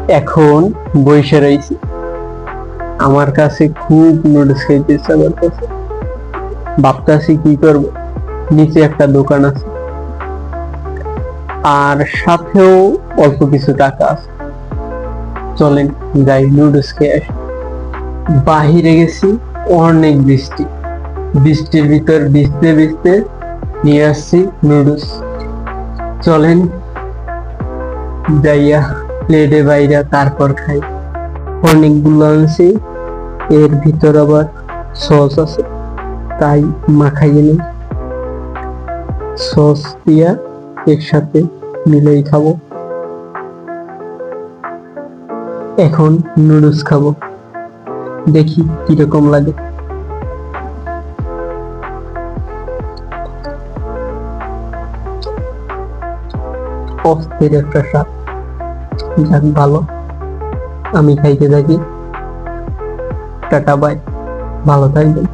এখন বইসে রয়েছি, আমার কাছে খুব নুডলস খাইতে ইচ্ছা করতেছে। ভাবতেছি কি করব, নিচে একটা দোকান আছে আর সাথেও অল্প কিছু টাকা আছে। চলেন যাই নুডলস খেয়ে আসি। বাহিরে গেছি, অনেক বৃষ্টি, বৃষ্টির ভিতর ভিজতে ভিজতে নিয়ে আসছি নুডলস। চলেন যাইয়া প্লেটে বাইরা তারপর খাই। অনেকগুলো আনছি, এর ভিতর আবার সস আছে, তাই মাখাইয়ে নিই। সস দিয়া একসাথে মিলেই খাবো। এখন নুডলস খাবো, দেখি কিরকম লাগে। অস্থির একটা স্বাদ, যাক ভালো। আমি খাইতে থাকি। টাটা বাই, ভালো থাকবেন।